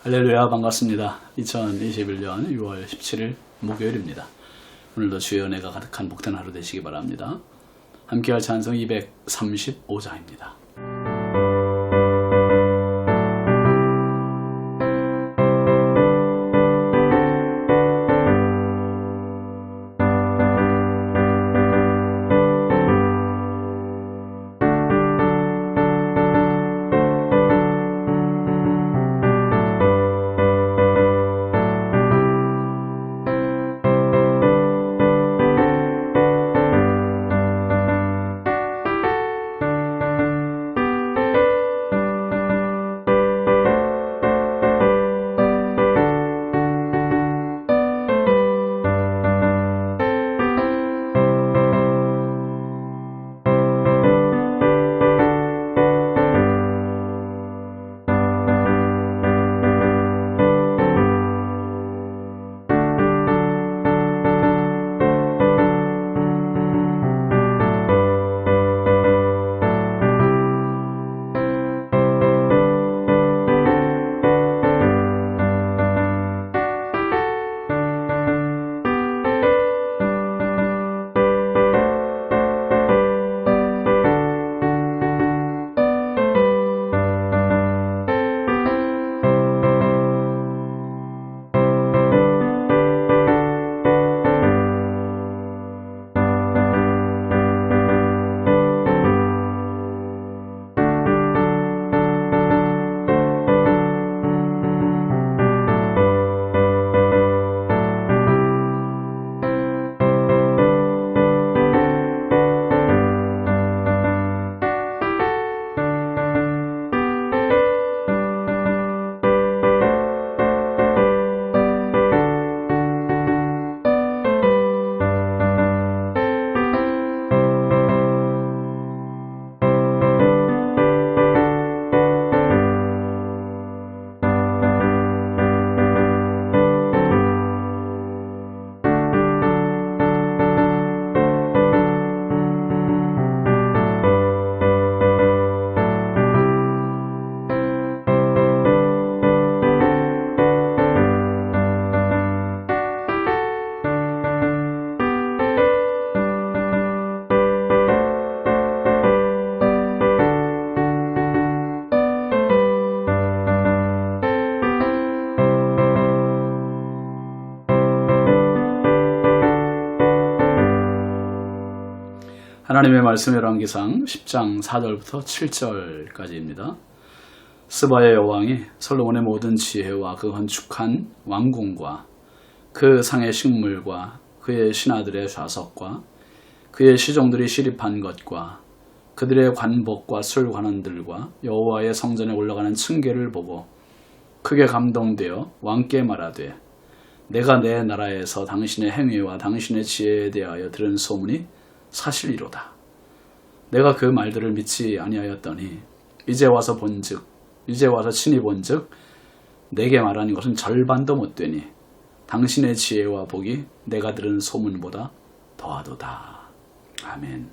할렐루야, 반갑습니다. 2021년 6월 17일 목요일입니다. 오늘도 주의 은혜가 가득한 복된 하루 되시기 바랍니다. 함께할 찬송 235장입니다. 하나님의 말씀 열왕기상 10장 4절부터 7절까지입니다. 스바의 여왕이 솔로몬의 모든 지혜와 그 건축한 왕궁과 그 상의 식물과 그의 신하들의 좌석과 그의 시종들이 시립한 것과 그들의 관복과 술관원들과 여호와의 성전에 올라가는 층계를 보고 크게 감동되어 왕께 말하되 내가 내 나라에서 당신의 행위와 당신의 지혜에 대하여 들은 소문이 사실이로다. 내가 그 말들을 믿지 아니하였더니 이제 와서 친히 본즉 내게 말하는 것은 절반도 못되니 당신의 지혜와 복이 내가 들은 소문보다 더하도다. 아멘.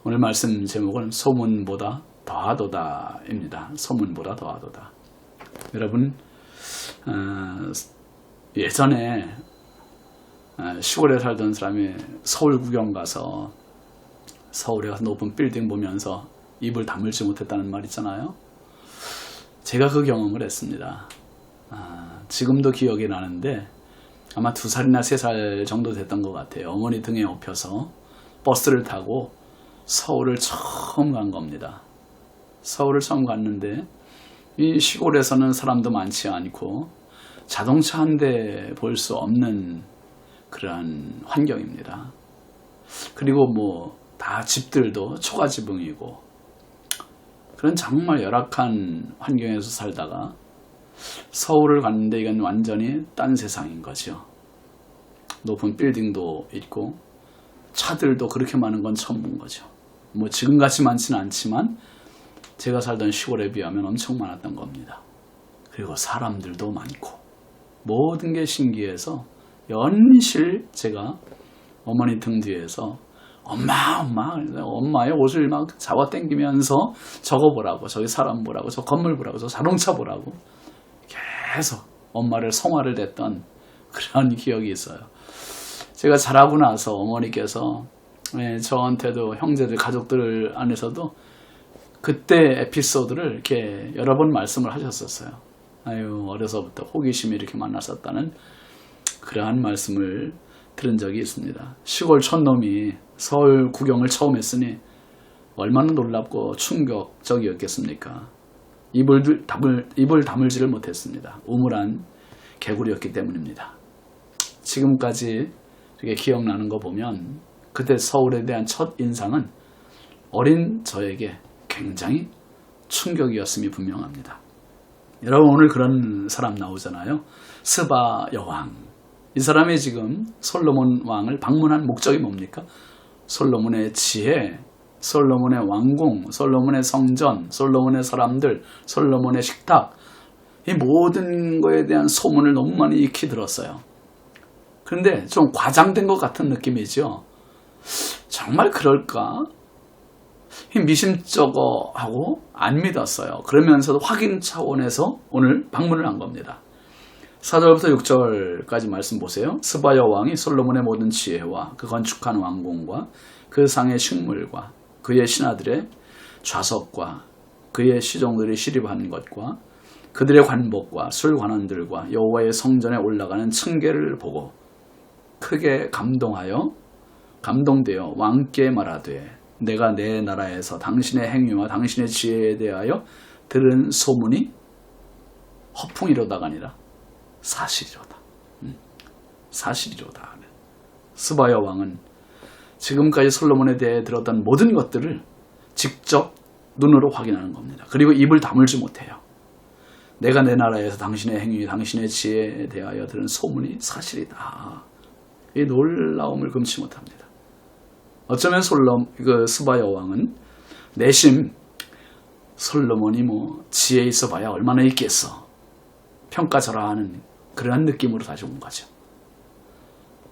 오늘 말씀 제목은 소문보다 더하도다입니다. 소문보다 더하도다. 여러분, 예전에 시골에 살던 사람이 서울 구경 가서 서울에 가서 높은 빌딩 보면서 입을 다물지 못했다는 말 있잖아요. 제가 그 경험을 했습니다. 지금도 기억이 나는데 아마 2살이나 3살 정도 됐던 것 같아요. 어머니 등에 업혀서 버스를 타고 서울을 처음 간 겁니다. 서울을 처음 갔는데 이 시골에서는 사람도 많지 않고 자동차 한 대 볼 수 없는 그러한 환경입니다. 그리고 다 집들도 초가지붕이고 그런 정말 열악한 환경에서 살다가 서울을 갔는데 이건 완전히 딴 세상인 거죠. 높은 빌딩도 있고 차들도 그렇게 많은 건 처음 본 거죠. 지금같이 많지는 않지만 제가 살던 시골에 비하면 엄청 많았던 겁니다. 그리고 사람들도 많고 모든 게 신기해서 연실 제가 어머니 등 뒤에서 엄마의 옷을 막 잡아당기면서 저거 보라고, 저기 사람 보라고, 저 건물 보라고, 저 자동차 보라고 계속 엄마를 성화를 댔던 그런 기억이 있어요. 제가 자라고 나서 어머니께서 저한테도 형제들 가족들 안에서도 그때 에피소드를 이렇게 여러 번 말씀을 하셨었어요. 아유, 어려서부터 호기심이 이렇게 많았었다는 그러한 말씀을 들은 적이 있습니다. 시골 촌놈이 서울 구경을 처음 했으니 얼마나 놀랍고 충격적이었겠습니까? 입을 다물지를 못했습니다. 우물한 개구리였기 때문입니다. 지금까지 이렇게 기억나는 거 보면 그때 서울에 대한 첫 인상은 어린 저에게 굉장히 충격이었음이 분명합니다. 여러분, 오늘 그런 사람 나오잖아요. 스바 여왕. 이 사람이 지금 솔로몬 왕을 방문한 목적이 뭡니까? 솔로몬의 지혜, 솔로몬의 왕궁, 솔로몬의 성전, 솔로몬의 사람들, 솔로몬의 식탁, 이 모든 거에 대한 소문을 너무 많이 익히 들었어요. 그런데 좀 과장된 것 같은 느낌이죠. 정말 그럴까? 미심쩍어하고 안 믿었어요. 그러면서도 확인 차원에서 오늘 방문을 한 겁니다. 4절부터 6절까지 말씀 보세요. 스바 여왕이 솔로몬의 모든 지혜와 그 건축한 왕궁과 그 상의 식물과 그의 신하들의 좌석과 그의 시종들이 시립한 것과 그들의 관복과 술관원들과 여호와의 성전에 올라가는 층계를 보고 크게 감동되어 왕께 말하되 내가 내 나라에서 당신의 행위와 당신의 지혜에 대하여 들은 소문이 허풍이로다가 아니라 사실이로다. 사실이로다. 스바 여왕은 지금까지 솔로몬에 대해 들었던 모든 것들을 직접 눈으로 확인하는 겁니다. 그리고 입을 다물지 못해요. 내가 내 나라에서 당신의 행위, 당신의 지혜에 대하여 들은 소문이 사실이다. 이 놀라움을 금치 못합니다. 어쩌면 스바 여왕은 내심 솔로몬이 지혜 있어 봐야 얼마나 있겠어. 평가절하하는 그러한 느낌으로 다시 온 거죠.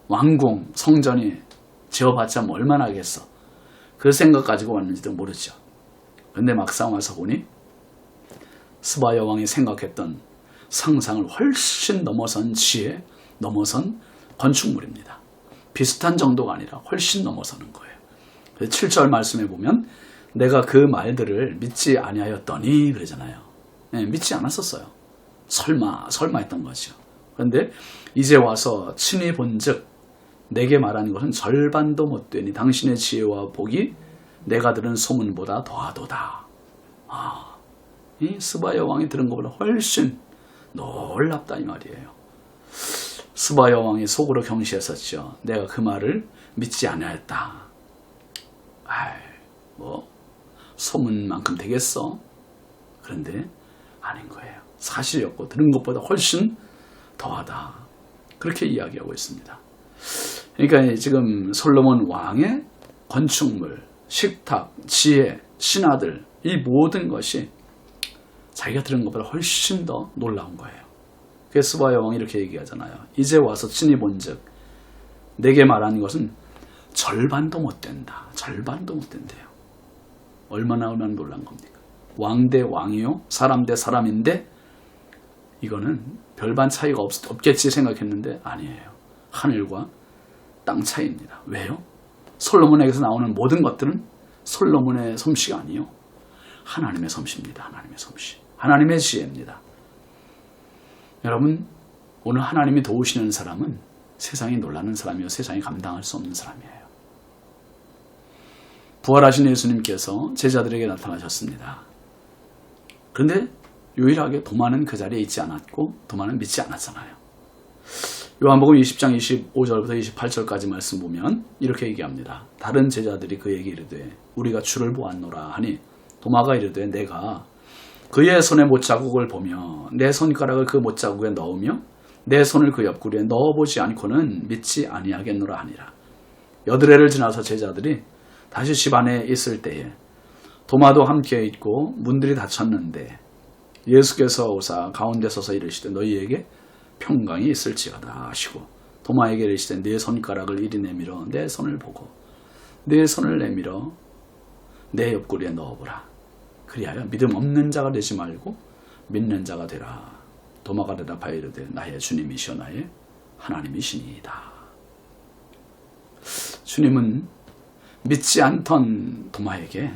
왕궁, 성전이 지어봤자 얼마나 하겠어. 그 생각 가지고 왔는지도 모르죠. 그런데 막상 와서 보니 스바 여왕이 생각했던 상상을 훨씬 넘어선 지혜, 넘어선 건축물입니다. 비슷한 정도가 아니라 훨씬 넘어서는 거예요. 7절 말씀에 보면 내가 그 말들을 믿지 아니하였더니 그러잖아요. 믿지 않았었어요. 설마 했던 거죠. 그런데 이제 와서 친히 본즉 내게 말하는 것은 절반도 못 되니 당신의 지혜와 복이 내가 들은 소문보다 더하도다. 이 스바 여왕이 들은 것보다 훨씬 놀랍다 이 말이에요. 스바 여왕이 속으로 경시했었죠. 내가 그 말을 믿지 않았다. 소문만큼 되겠어? 그런데 아닌 거예요. 사실이었고 들은 것보다 훨씬 더하다. 그렇게 이야기하고 있습니다. 그러니까 지금 솔로몬 왕의 건축물, 식탁, 지혜, 신하들 이 모든 것이 자기가 들은 것보다 훨씬 더 놀라운 거예요. 그래서 스바 여왕이 이렇게 얘기하잖아요. 이제 와서 친히 본즉 내게 말하는 것은 절반도 못 된다. 절반도 못 된대요. 얼마나 놀란 겁니까? 왕 대 왕이요, 사람 대 사람인데 이거는 별반 차이가 없겠지 생각했는데 아니에요. 하늘과 땅 차이입니다. 왜요? 솔로몬에게서 나오는 모든 것들은 솔로몬의 솜씨가 아니요, 하나님의 솜씨입니다. 하나님의 솜씨, 하나님의 지혜입니다. 여러분, 오늘 하나님이 도우시는 사람은 세상이 놀라는 사람이요, 세상이 감당할 수 없는 사람이에요. 부활하신 예수님께서 제자들에게 나타나셨습니다. 그런데 유일하게 도마는 그 자리에 있지 않았고 도마는 믿지 않았잖아요. 요한복음 20장 25절부터 28절까지 말씀 보면 이렇게 얘기합니다. 다른 제자들이 그에게 이르되 우리가 주를 보았노라 하니 도마가 이르되 내가 그의 손의 못자국을 보며 내 손가락을 그 못자국에 넣으며 내 손을 그 옆구리에 넣어보지 않고는 믿지 아니하겠노라 하니라. 여드레를 지나서 제자들이 다시 집 안에 있을 때에 도마도 함께 있고 문들이 닫혔는데 예수께서 오사 가운데 서서 이르시되 너희에게 평강이 있을지어다 하시고 도마에게 이르시되 네 손가락을 이리 내밀어 내 손을 보고 네 손을 내밀어 내 옆구리에 넣어보라. 그리하여 믿음 없는 자가 되지 말고 믿는 자가 되라. 도마가 대답하여 이르되 나의 주님이시여 나의 하나님이시니이다. 주님은 믿지 않던 도마에게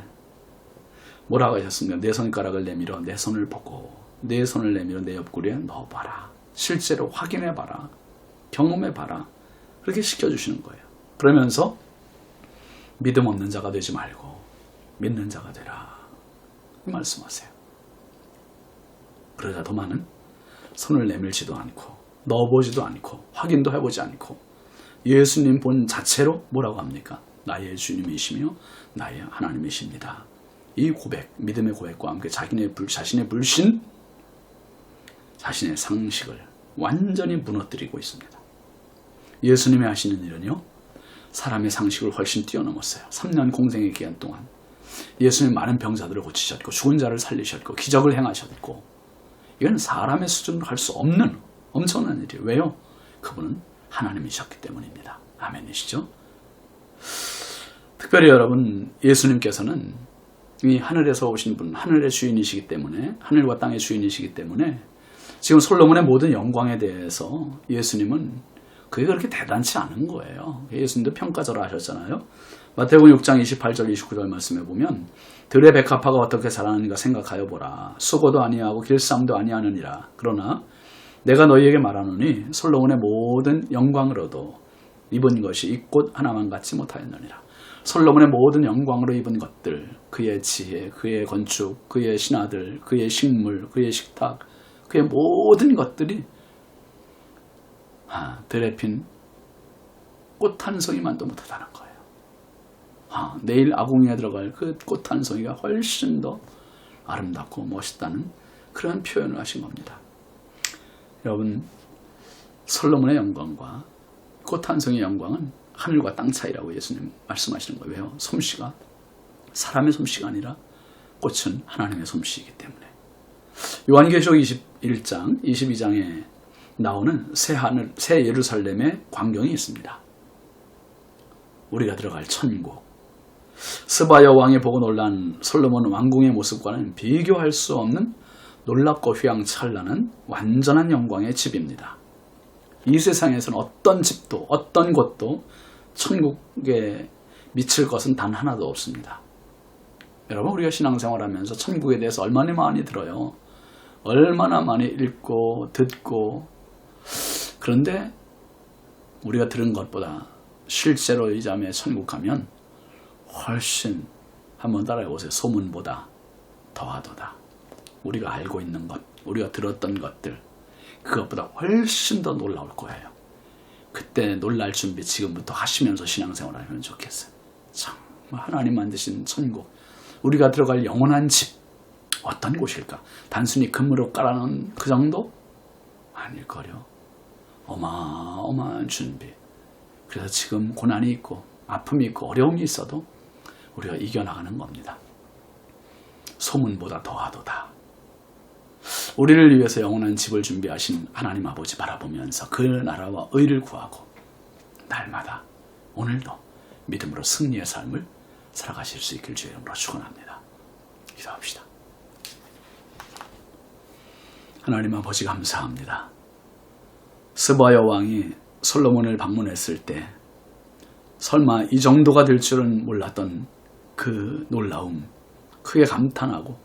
뭐라고 하셨습니까? 내 손가락을 내밀어 내 손을 보고 내 손을 내밀어 내 옆구리에 넣어봐라. 실제로 확인해봐라. 경험해봐라. 그렇게 시켜주시는 거예요. 그러면서 믿음 없는 자가 되지 말고 믿는 자가 되라. 말씀하세요. 그러자 도마는 손을 내밀지도 않고 넣어보지도 않고 확인도 해보지 않고 예수님 본 자체로 뭐라고 합니까? 나의 주님이시며 나의 하나님이십니다. 이 고백, 믿음의 고백과 함께 자신의 불신, 자신의 상식을 완전히 무너뜨리고 있습니다. 예수님이 하시는 일은요, 사람의 상식을 훨씬 뛰어넘었어요. 3년 공생의 기간 동안 예수님 많은 병자들을 고치셨고 죽은 자를 살리셨고 기적을 행하셨고, 이건 사람의 수준으로 할 수 없는 엄청난 일이에요. 왜요? 그분은 하나님이셨기 때문입니다. 아멘이시죠? 특별히 여러분, 예수님께서는 이 하늘에서 오신 분, 하늘의 주인이시기 때문에, 하늘과 땅의 주인이시기 때문에 지금 솔로몬의 모든 영광에 대해서 예수님은 그게 그렇게 대단치 않은 거예요. 예수님도 평가절하 하셨잖아요. 마태복음 6장 28절 29절 말씀해 보면 들의 백합화가 어떻게 자라는가 생각하여 보라. 수고도 아니하고 길쌈도 아니하느니라. 그러나 내가 너희에게 말하노니 솔로몬의 모든 영광으로도 입은 것이 이 꽃 하나만 같지 못하였느니라. 솔로몬의 모든 영광으로 입은 것들, 그의 지혜, 그의 건축, 그의 신하들, 그의 식물, 그의 식탁, 그의 모든 것들이 들에 핀 꽃 한 송이만도 못하다는 거예요. 내일 아궁이에 들어갈 그 꽃 한 송이가 훨씬 더 아름답고 멋있다는 그런 표현을 하신 겁니다. 여러분, 솔로몬의 영광과 꽃 한 송이의 영광은 하늘과 땅 차이라고 예수님 말씀하시는 거예요. 왜요? 솜씨가 사람의 솜씨가 아니라 꽃은 하나님의 솜씨이기 때문에. 요한계시록 21장, 22장에 나오는 새 하늘, 새 예루살렘의 광경이 있습니다. 우리가 들어갈 천국. 스바야 왕이 보고 놀란 솔로몬 왕궁의 모습과는 비교할 수 없는 놀랍고 휘황찬란한 완전한 영광의 집입니다. 이 세상에서는 어떤 집도 어떤 곳도 천국에 미칠 것은 단 하나도 없습니다. 여러분, 우리가 신앙생활하면서 천국에 대해서 얼마나 많이 들어요. 얼마나 많이 읽고 듣고. 그런데 우리가 들은 것보다 실제로 이 자매 천국 가면 훨씬, 한번 따라해보세요. 소문보다 더하도다. 우리가 알고 있는 것, 우리가 들었던 것들, 그것보다 훨씬 더 놀라울 거예요. 그때 놀랄 준비 지금부터 하시면서 신앙생활 하면 좋겠어요. 정말 하나님 만드신 천국, 우리가 들어갈 영원한 집, 어떤 곳일까? 단순히 금으로 깔아놓은 그 정도? 아닐거려. 어마어마한 준비. 그래서 지금 고난이 있고 아픔이 있고 어려움이 있어도 우리가 이겨나가는 겁니다. 소문보다 더하도다. 우리를 위해서 영원한 집을 준비하신 하나님 아버지 바라보면서 그 나라와 의를 구하고 날마다 오늘도 믿음으로 승리의 삶을 살아가실 수 있길 주의 이름으로 축원합니다. 기도합시다. 하나님 아버지 감사합니다. 스바야 왕이 솔로몬을 방문했을 때 설마 이 정도가 될 줄은 몰랐던 그 놀라움, 크게 감탄하고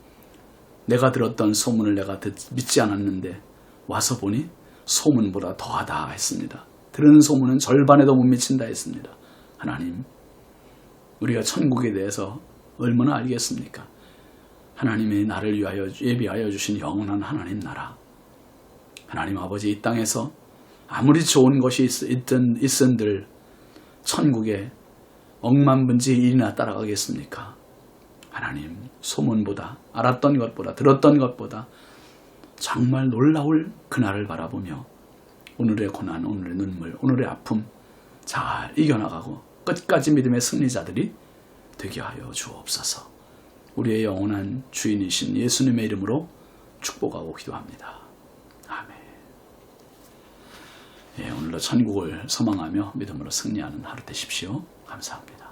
내가 들었던 소문을 내가 믿지 않았는데 와서 보니 소문보다 더하다 했습니다. 들은 소문은 절반에도 못 미친다 했습니다. 하나님, 우리가 천국에 대해서 얼마나 알겠습니까? 하나님이 나를 위하여 예비하여 주신 영원한 하나님 나라. 하나님 아버지, 이 땅에서 아무리 좋은 것이 있은들 천국에 억만분지 1이나 따라가겠습니까? 하나님, 소문보다, 알았던 것보다, 들었던 것보다 정말 놀라울 그날을 바라보며 오늘의 고난, 오늘의 눈물, 오늘의 아픔 잘 이겨나가고 끝까지 믿음의 승리자들이 되게 하여 주옵소서. 우리의 영원한 주인이신 예수님의 이름으로 축복하고 기도합니다. 아멘. 오늘도 천국을 소망하며 믿음으로 승리하는 하루 되십시오. 감사합니다.